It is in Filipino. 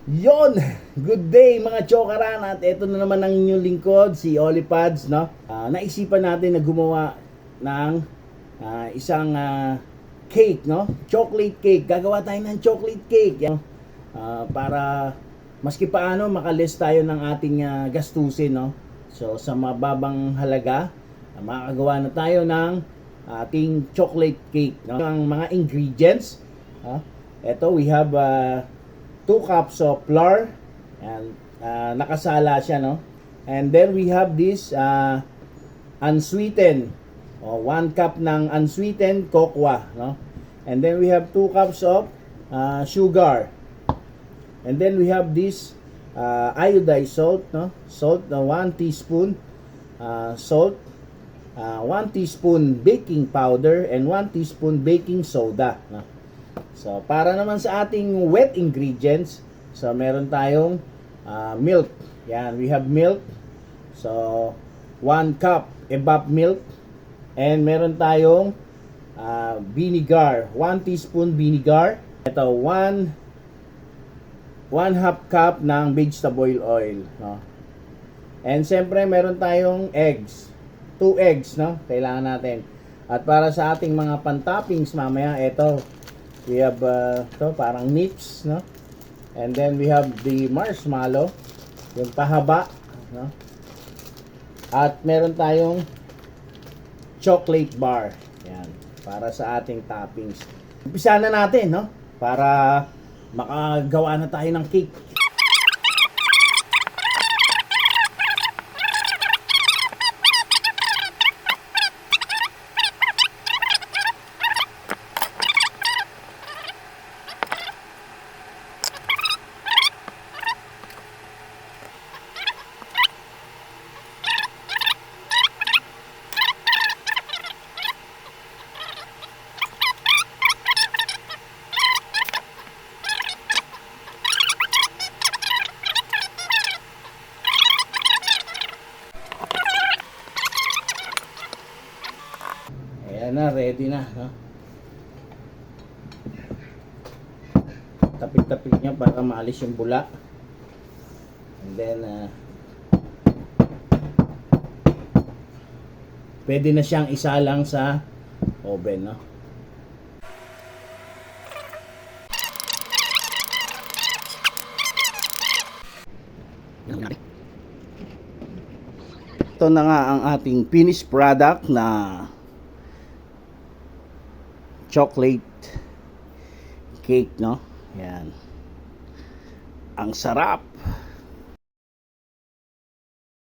Yon, good day mga chokaran, at ito na naman ang inyong lingkod, si Olipads, no? Naisipan natin na gumawa ng isang cake, no? Chocolate cake. Gagawa tayo ng chocolate cake, yan. Para maski paano makaless tayo ng ating gastusin, no? So sa mababang halaga, makakagawa na tayo ng ating chocolate cake, no? Ang mga ingredients, ito we have 2 cups of flour, and nakasala siya, no? And then we have this unsweetened, 1 cup ng unsweetened cocoa, no? And then we have 2 cups of sugar. And then we have this iodized salt, no? Salt, 1 teaspoon salt, 1 teaspoon baking powder, and 1 teaspoon baking soda, no? So, para naman sa ating wet ingredients, so meron tayong milk. Yan, we have milk. So, 1 cup evap milk. And meron tayong vinegar, 1 teaspoon vinegar. Ito, 1 half cup ng vegetable oil, no? And siyempre, meron tayong eggs. 2 eggs, no? Kailangan natin. At para sa ating mga pan-toppings mamaya, ito, we have to parang nips, no? And then we have the marshmallow, yung pahaba, no? At meron tayong chocolate bar. Yan, para sa ating toppings. Umpisa na natin, no? Para makagawa na tayo ng cake. Ayan na, ready na, no? Tapik-tapik niya para maalis yung bula. And then pwede na siyang isalang sa oven, no? Ito na nga ang ating finished product na chocolate cake, no? Yan. Ang sarap.